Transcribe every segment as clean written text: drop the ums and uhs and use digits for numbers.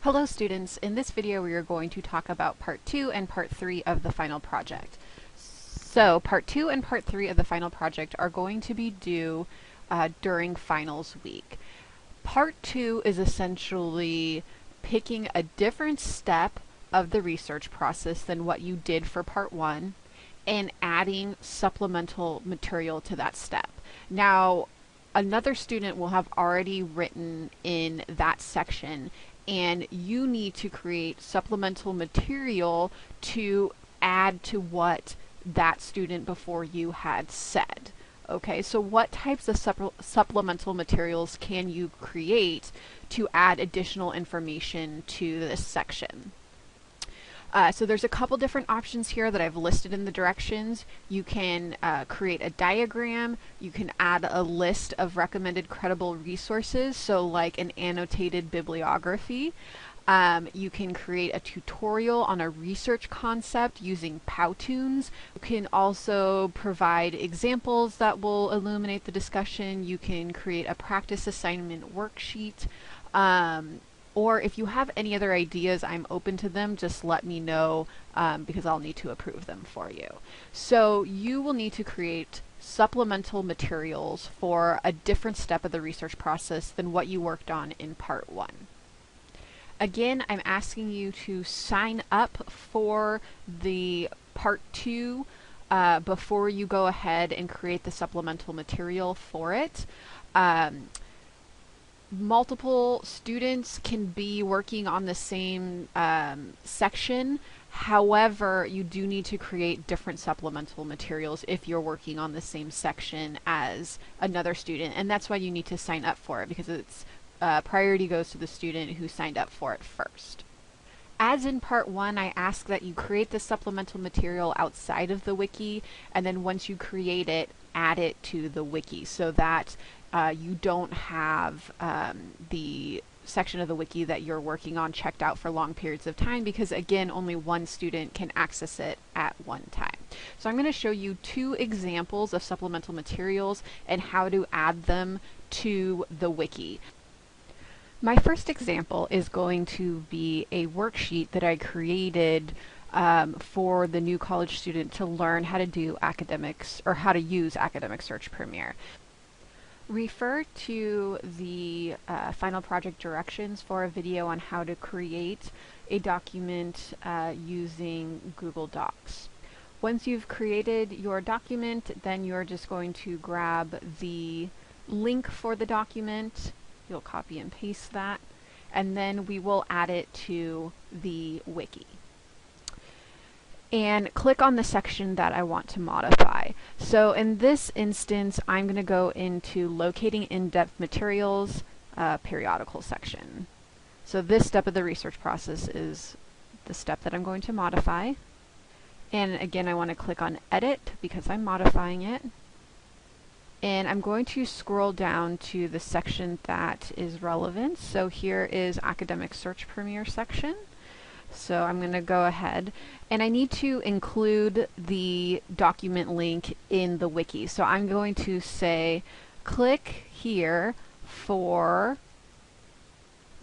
Hello students, in this video we are going to talk about part 2 and part 3 of the final project. So part 2 and part 3 of the final project are going to be due during finals week. Part 2 is essentially picking a different step of the research process than what you did for part 1 and adding supplemental material to that step. Now, another student will have already written in that section, and you need to create supplemental material to add to what that student before you had said. Okay, so what types of supplemental materials can you create to add additional information to this section? So there's a couple different options here that I've listed in the directions. You can create a diagram, you can add a list of recommended credible resources, so like an annotated bibliography. You can create a tutorial on a research concept using Powtoons. You can also provide examples that will illuminate the discussion. You can create a practice assignment worksheet. Or if you have any other ideas, I'm open to them. Just let me know because I'll need to approve them for you. So you will need to create supplemental materials for a different step of the research process than what you worked on in part 1. Again, I'm asking you to sign up for the part 2 before you go ahead and create the supplemental material for it. Multiple students can be working on the same section. However, you do need to create different supplemental materials if you're working on the same section as another student, and that's why you need to sign up for it, because it's priority goes to the student who signed up for it first. As in part 1, I ask that you create the supplemental material outside of the wiki, and then once you create it, add it to the wiki so that you don't have the section of the wiki that you're working on checked out for long periods of time, because again, only one student can access it at one time. So I'm going to show you 2 examples of supplemental materials and how to add them to the wiki. My first example is going to be a worksheet that I created for the new college student to learn how to do academics, or how to use Academic Search Premier. Refer to the final project directions for a video on how to create a document using Google Docs. Once you've created your document, then you're just going to grab the link for the document. You'll copy and paste that, and then we will add it to the wiki. And click on the section that I want to modify. So in this instance, I'm going to go into Locating In-Depth Materials, Periodical section. So this step of the research process is the step that I'm going to modify. And again, I want to click on Edit because I'm modifying it. And I'm going to scroll down to the section that is relevant. So here is Academic Search Premier section. So I'm going to go ahead, and I need to include the document link in the wiki. So I'm going to say, click here for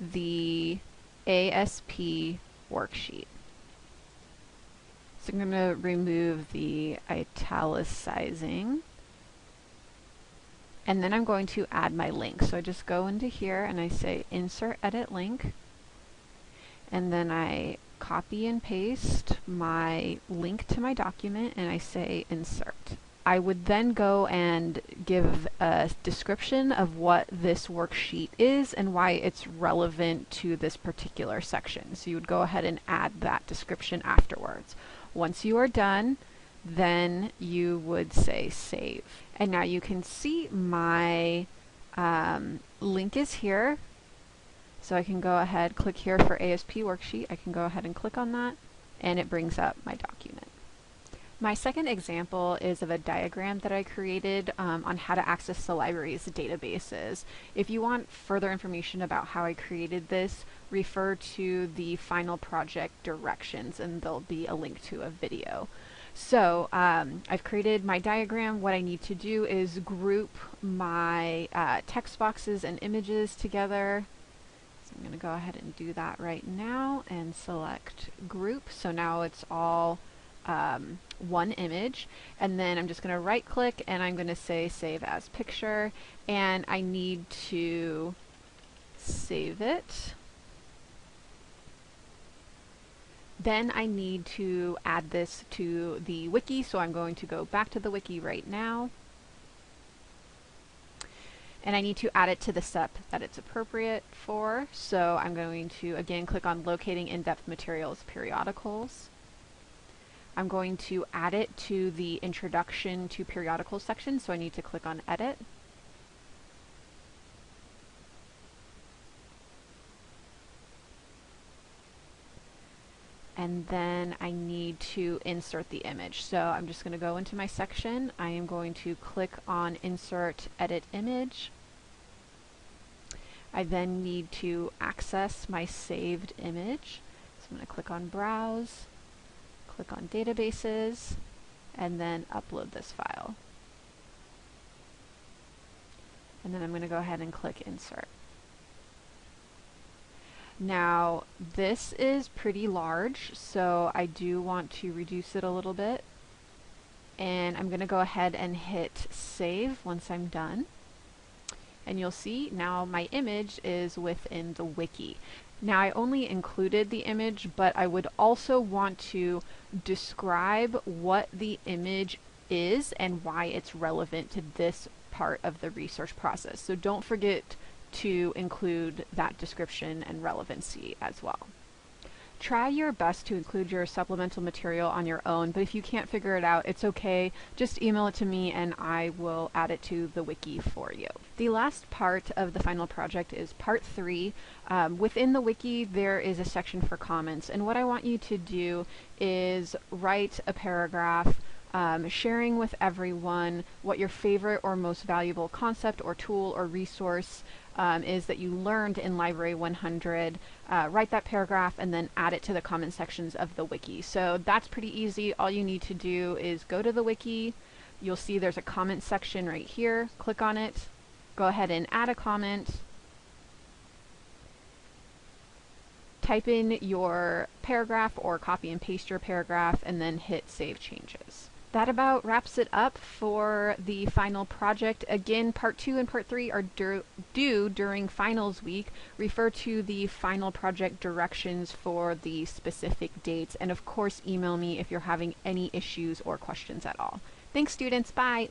the ASP worksheet. So I'm going to remove the italicizing. And then I'm going to add my link. So I just go into here and I say Insert Edit Link. And then I copy and paste my link to my document and I say Insert. I would then go and give a description of what this worksheet is and why it's relevant to this particular section. So you would go ahead and add that description afterwards. Once you are done, then you would say Save. And now you can see my link is here. So I can go ahead, click here for ASP worksheet. I can go ahead and click on that, and it brings up my document. My second example is of a diagram that I created on how to access the library's databases. If you want further information about how I created this, refer to the final project directions, and there'll be a link to a video. So I've created my diagram. What I need to do is group my text boxes and images together. I'm going to go ahead and do that right now and select group. So now it's all one image, and then I'm just going to right click and I'm going to say save as picture, and I need to save it. Then I need to add this to the wiki, so I'm going to go back to the wiki right now. And I need to add it to the step that it's appropriate for. So I'm going to again click on locating in-depth materials periodicals. I'm going to add it to the introduction to periodicals section, so I need to click on edit. And then I need to insert the image. So I'm just going to go into my section. I am going to click on insert edit image. I then need to access my saved image. So I'm going to click on browse, click on databases, and then upload this file. And then I'm going to go ahead and click insert. Now this is pretty large, so I do want to reduce it a little bit, and I'm going to go ahead and hit save once I'm done, and you'll see now my image is within the wiki. Now I only included the image, but I would also want to describe what the image is and why it's relevant to this part of the research process. So don't forget to include that description and relevancy as well. Try your best to include your supplemental material on your own, but if you can't figure it out, it's okay. Just email it to me and I will add it to the wiki for you. The last part of the final project is part 3. Within the wiki, there is a section for comments, and what I want you to do is write a paragraph sharing with everyone what your favorite or most valuable concept or tool or resource is that you learned in Library 100. Write that paragraph and then add it to the comment sections of the wiki. So that's pretty easy. All you need to do is go to the wiki. You'll see there's a comment section right here. Click on it. Go ahead and add a comment. Type in your paragraph or copy and paste your paragraph and then hit save changes. That about wraps it up for the final project. Again, part 2 and part 3 are due during finals week. Refer to the final project directions for the specific dates, and of course email me if you're having any issues or questions at all. Thanks students, bye!